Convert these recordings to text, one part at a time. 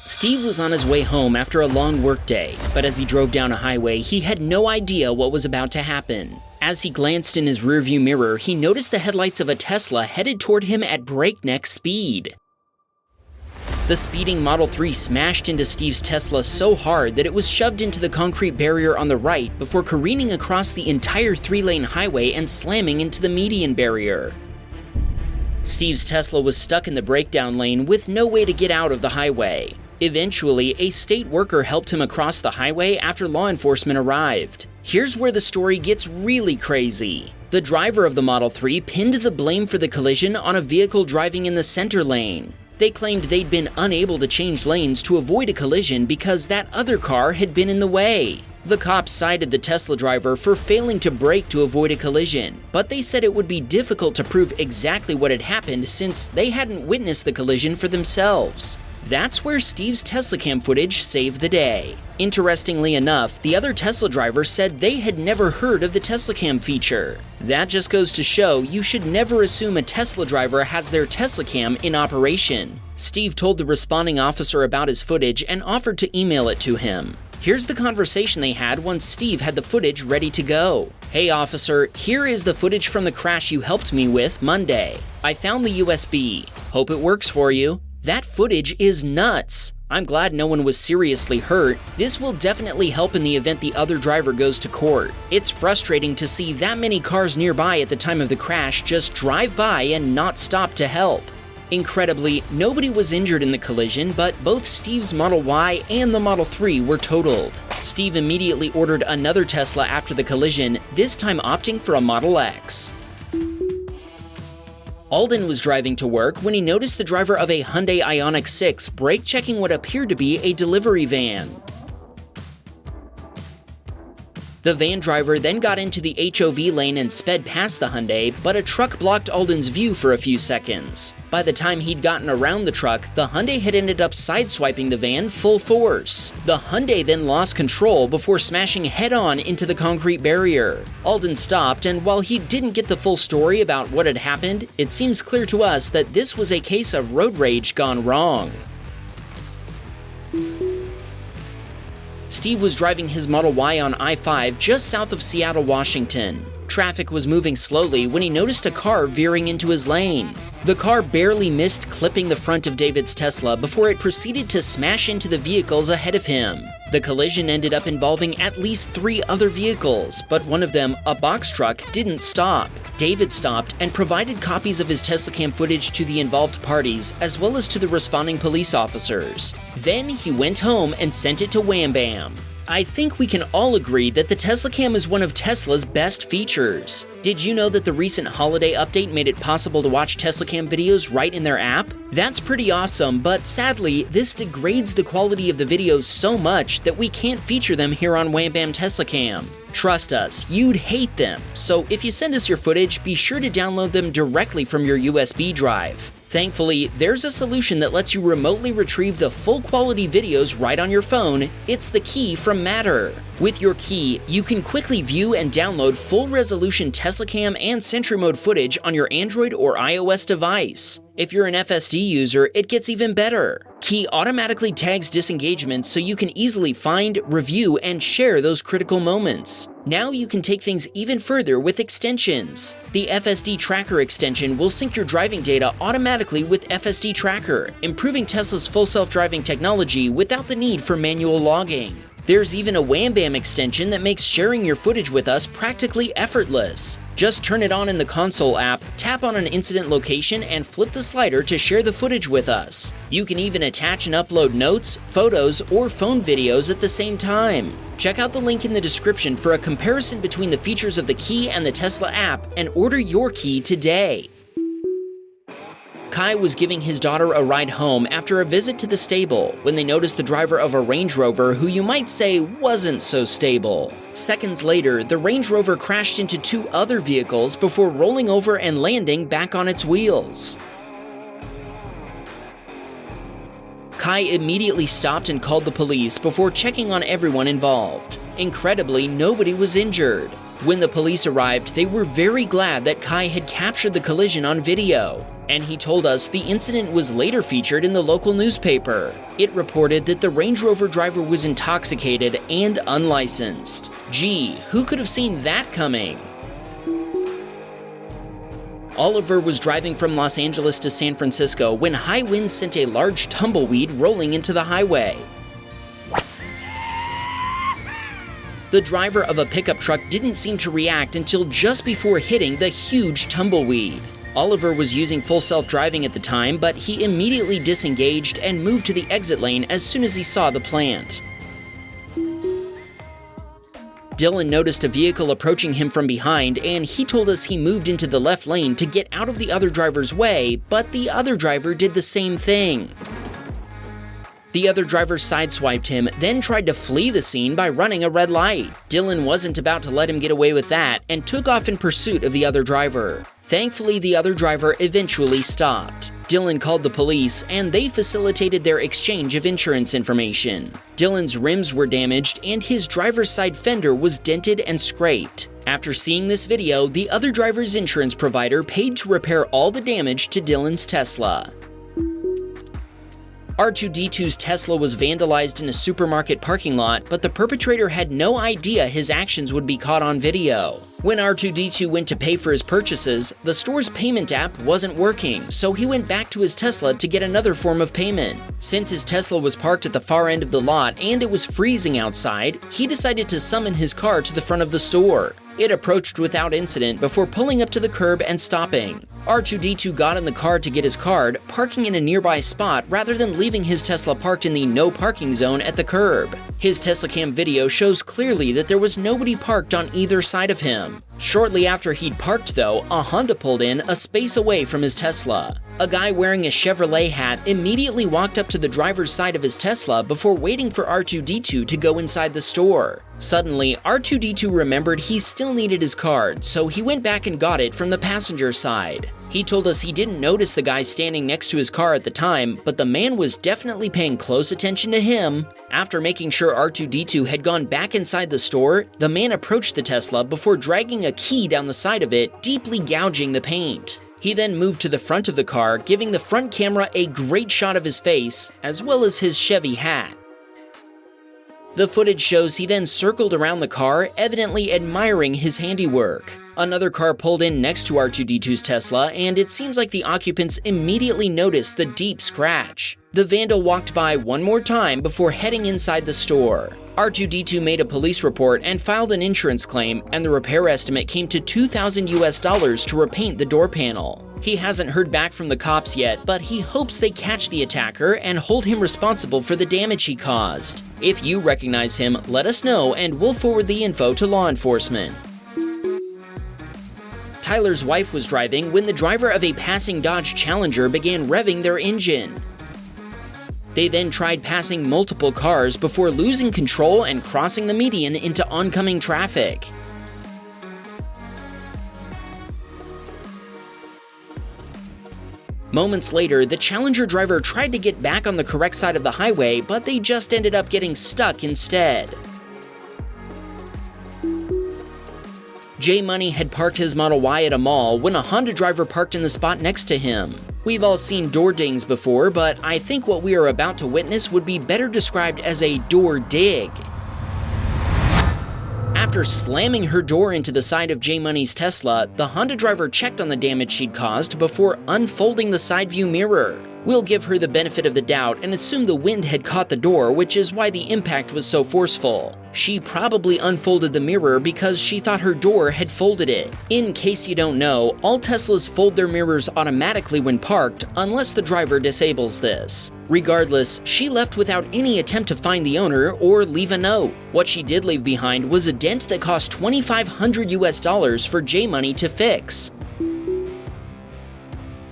Steve was on his way home after a long workday, but as he drove down a highway, he had no idea what was about to happen. As he glanced in his rearview mirror, he noticed the headlights of a Tesla headed toward him at breakneck speed. The speeding Model 3 smashed into Steve's Tesla so hard that it was shoved into the concrete barrier on the right before careening across the entire 3-lane highway and slamming into the median barrier. Steve's Tesla was stuck in the breakdown lane with no way to get out of the highway. Eventually, a state worker helped him across the highway after law enforcement arrived. Here's where the story gets really crazy. The driver of the Model 3 pinned the blame for the collision on a vehicle driving in the center lane. They claimed they'd been unable to change lanes to avoid a collision because that other car had been in the way. The cops cited the Tesla driver for failing to brake to avoid a collision, but they said it would be difficult to prove exactly what had happened since they hadn't witnessed the collision for themselves. That's where Steve's Teslacam footage saved the day. Interestingly enough, the other Tesla driver said they had never heard of the Teslacam feature. That just goes to show you should never assume a Tesla driver has their Teslacam in operation. Steve told the responding officer about his footage and offered to email it to him. Here's the conversation they had once Steve had the footage ready to go. "Hey officer, here is the footage from the crash you helped me with Monday. I found the USB. Hope it works for you. That footage is nuts. I'm glad no one was seriously hurt. This will definitely help in the event the other driver goes to court. It's frustrating to see that many cars nearby at the time of the crash just drive by and not stop to help." Incredibly, nobody was injured in the collision, but both Steve's Model Y and the Model 3 were totaled. Steve immediately ordered another Tesla after the collision, this time opting for a Model X. Alden was driving to work when he noticed the driver of a Hyundai Ioniq 6 brake checking what appeared to be a delivery van. The van driver then got into the HOV lane and sped past the Hyundai, but a truck blocked Alden's view for a few seconds. By the time he'd gotten around the truck, the Hyundai had ended up sideswiping the van full force. The Hyundai then lost control before smashing head-on into the concrete barrier. Alden stopped, and while he didn't get the full story about what had happened, it seems clear to us that this was a case of road rage gone wrong. Steve was driving his Model Y on I-5 just south of Seattle, Washington. Traffic was moving slowly when he noticed a car veering into his lane. The car barely missed clipping the front of David's Tesla before it proceeded to smash into the vehicles ahead of him. The collision ended up involving at least 3 other vehicles, but one of them, a box truck, didn't stop. David stopped and provided copies of his Teslacam footage to the involved parties, as well as to the responding police officers. Then he went home and sent it to Wham Baam. I think we can all agree that the Teslacam is one of Tesla's best features. Did you know that the recent holiday update made it possible to watch Teslacam videos right in their app? That's pretty awesome, but sadly, this degrades the quality of the videos so much that we can't feature them here on Wham Baam Teslacam. Trust us, you'd hate them. So if you send us your footage, be sure to download them directly from your USB drive. Thankfully, there's a solution that lets you remotely retrieve the full quality videos right on your phone. It's the key from Matter. With your key, you can quickly view and download full resolution Teslacam and Sentry mode footage on your Android or iOS device. If you're an FSD user, it gets even better. Key automatically tags disengagements so you can easily find, review, and share those critical moments. Now you can take things even further with extensions. The FSD Tracker extension will sync your driving data automatically with FSD Tracker, improving Tesla's full self-driving technology without the need for manual logging. There's even a Wham Baam extension that makes sharing your footage with us practically effortless. Just turn it on in the console app, tap on an incident location, and flip the slider to share the footage with us. You can even attach and upload notes, photos, or phone videos at the same time. Check out the link in the description for a comparison between the features of the Key and the Tesla app, and order your Key today. Kai was giving his daughter a ride home after a visit to the stable when they noticed the driver of a Range Rover who you might say wasn't so stable. Seconds later, the Range Rover crashed into 2 other vehicles before rolling over and landing back on its wheels. Kai immediately stopped and called the police before checking on everyone involved. Incredibly, nobody was injured. When the police arrived, they were very glad that Kai had captured the collision on video. And he told us the incident was later featured in the local newspaper. It reported that the Range Rover driver was intoxicated and unlicensed. Gee, who could have seen that coming? Oliver was driving from Los Angeles to San Francisco when high winds sent a large tumbleweed rolling into the highway. The driver of a pickup truck didn't seem to react until just before hitting the huge tumbleweed. Oliver was using full self-driving at the time, but he immediately disengaged and moved to the exit lane as soon as he saw the plant. Dylan noticed a vehicle approaching him from behind, and he told us he moved into the left lane to get out of the other driver's way, but the other driver did the same thing. The other driver sideswiped him, then tried to flee the scene by running a red light. Dylan wasn't about to let him get away with that and took off in pursuit of the other driver. Thankfully, the other driver eventually stopped. Dylan called the police, and they facilitated their exchange of insurance information. Dylan's rims were damaged, and his driver's side fender was dented and scraped. After seeing this video, the other driver's insurance provider paid to repair all the damage to Dylan's Tesla. R2-D2's Tesla was vandalized in a supermarket parking lot, but the perpetrator had no idea his actions would be caught on video. When R2-D2 went to pay for his purchases, the store's payment app wasn't working, so he went back to his Tesla to get another form of payment. Since his Tesla was parked at the far end of the lot and it was freezing outside, he decided to summon his car to the front of the store. It approached without incident before pulling up to the curb and stopping. R2-D2 got in the car to get his card, parking in a nearby spot rather than leaving his Tesla parked in the no parking zone at the curb. His Teslacam video shows clearly that there was nobody parked on either side of him. Shortly after he'd parked though, a Honda pulled in a space away from his Tesla. A guy wearing a Chevrolet hat immediately walked up to the driver's side of his Tesla before waiting for R2-D2 to go inside the store. Suddenly, R2-D2 remembered he still needed his card, so he went back and got it from the passenger side. He told us he didn't notice the guy standing next to his car at the time, but the man was definitely paying close attention to him. After making sure R2-D2 had gone back inside the store, the man approached the Tesla before dragging a key down the side of it, deeply gouging the paint. He then moved to the front of the car, giving the front camera a great shot of his face, as well as his Chevy hat. The footage shows he then circled around the car, evidently admiring his handiwork. Another car pulled in next to R2-D2's Tesla, and it seems like the occupants immediately noticed the deep scratch. The vandal walked by one more time before heading inside the store. R2-D2 made a police report and filed an insurance claim, and the repair estimate came to $2,000 to repaint the door panel. He hasn't heard back from the cops yet, but he hopes they catch the attacker and hold him responsible for the damage he caused. If you recognize him, let us know and we'll forward the info to law enforcement. Tyler's wife was driving when the driver of a passing Dodge Challenger began revving their engine. They then tried passing multiple cars before losing control and crossing the median into oncoming traffic. Moments later, the Challenger driver tried to get back on the correct side of the highway, but they just ended up getting stuck instead. J Money had parked his Model Y at a mall when a Honda driver parked in the spot next to him. We've all seen door dings before, but I think what we are about to witness would be better described as a door dig. After slamming her door into the side of J Money's Tesla, the Honda driver checked on the damage she'd caused before unfolding the side view mirror. We'll give her the benefit of the doubt and assume the wind had caught the door, which is why the impact was so forceful. She probably unfolded the mirror because she thought her door had folded it. In case you don't know, all Teslas fold their mirrors automatically when parked unless the driver disables this. Regardless, she left without any attempt to find the owner or leave a note. What she did leave behind was a dent that cost $2,500 for J Money to fix.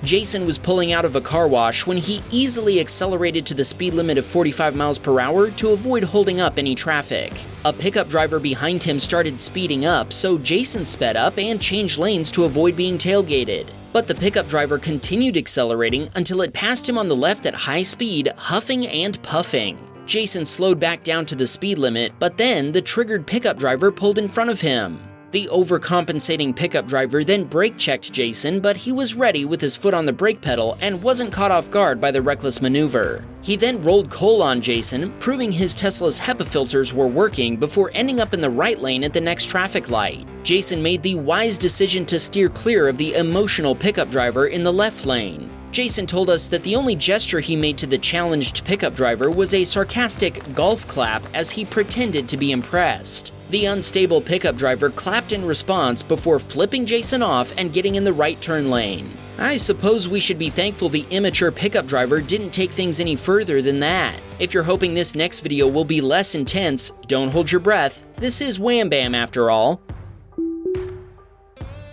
Jason was pulling out of a car wash when he easily accelerated to the speed limit of 45 miles per hour to avoid holding up any traffic. A pickup driver behind him started speeding up, so Jason sped up and changed lanes to avoid being tailgated. But the pickup driver continued accelerating until it passed him on the left at high speed, huffing and puffing. Jason slowed back down to the speed limit, but then the triggered pickup driver pulled in front of him. The overcompensating pickup driver then brake-checked Jason, but he was ready with his foot on the brake pedal and wasn't caught off guard by the reckless maneuver. He then rolled coal on Jason, proving his Tesla's HEPA filters were working before ending up in the right lane at the next traffic light. Jason made the wise decision to steer clear of the emotional pickup driver in the left lane. Jason told us that the only gesture he made to the challenged pickup driver was a sarcastic golf clap as he pretended to be impressed. The unstable pickup driver clapped in response before flipping Jason off and getting in the right turn lane. I suppose we should be thankful the immature pickup driver didn't take things any further than that. If you're hoping this next video will be less intense, don't hold your breath. This is Wham Baam after all.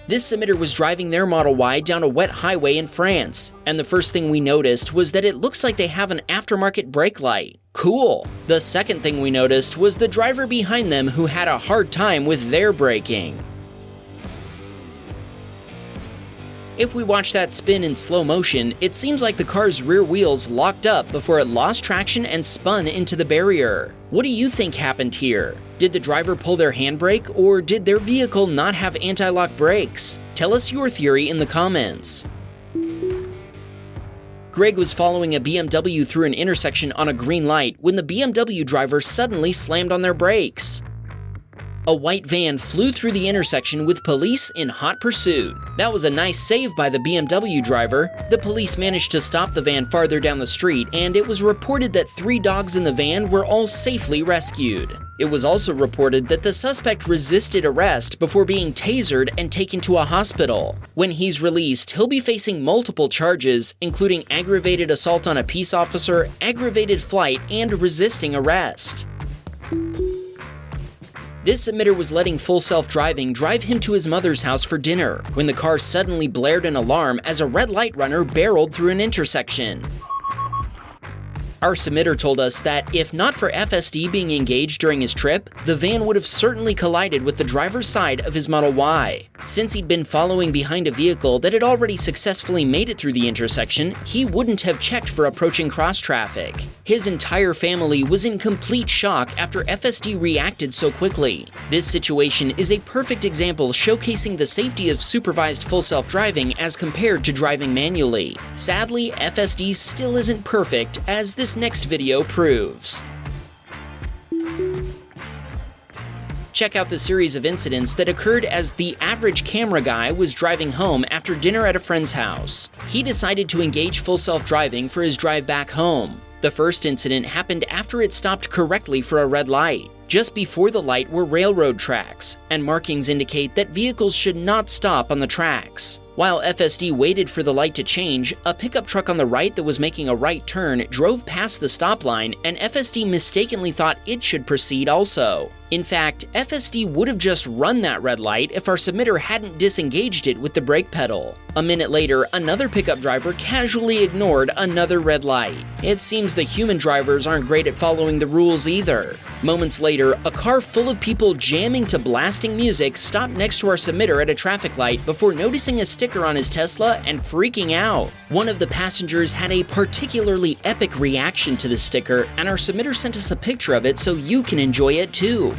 This submitter was driving their Model Y down a wet highway in France, and the first thing we noticed was that it looks like they have an aftermarket brake light. Cool! The second thing we noticed was the driver behind them who had a hard time with their braking. If we watch that spin in slow motion, it seems like the car's rear wheels locked up before it lost traction and spun into the barrier. What do you think happened here? Did the driver pull their handbrake, or did their vehicle not have anti-lock brakes? Tell us your theory in the comments. Greg was following a BMW through an intersection on a green light when the BMW driver suddenly slammed on their brakes. A white van flew through the intersection with police in hot pursuit. That was a nice save by the BMW driver. The police managed to stop the van farther down the street, and it was reported that 3 dogs in the van were all safely rescued. It was also reported that the suspect resisted arrest before being tasered and taken to a hospital. When he's released, he'll be facing multiple charges, including aggravated assault on a peace officer, aggravated flight, and resisting arrest. This submitter was letting full self-driving drive him to his mother's house for dinner when the car suddenly blared an alarm as a red light runner barreled through an intersection. Our submitter told us that if not for FSD being engaged during his trip, the van would have certainly collided with the driver's side of his Model Y. Since he'd been following behind a vehicle that had already successfully made it through the intersection, he wouldn't have checked for approaching cross traffic. His entire family was in complete shock after FSD reacted so quickly. This situation is a perfect example showcasing the safety of supervised full self-driving as compared to driving manually. Sadly, FSD still isn't perfect, as this next video proves. Check out the series of incidents that occurred as the average camera guy was driving home after dinner at a friend's house. He decided to engage full self-driving for his drive back home. The first incident happened after it stopped correctly for a red light. Just before the light were railroad tracks, and markings indicate that vehicles should not stop on the tracks. While FSD waited for the light to change, a pickup truck on the right that was making a right turn drove past the stop line, and FSD mistakenly thought it should proceed also. In fact, FSD would have just run that red light if our submitter hadn't disengaged it with the brake pedal. A minute later, another pickup driver casually ignored another red light. It seems the human drivers aren't great at following the rules either. Moments later, a car full of people jamming to blasting music stopped next to our submitter at a traffic light before noticing a sticker on his Tesla and freaking out. One of the passengers had a particularly epic reaction to the sticker, and our submitter sent us a picture of it so you can enjoy it too.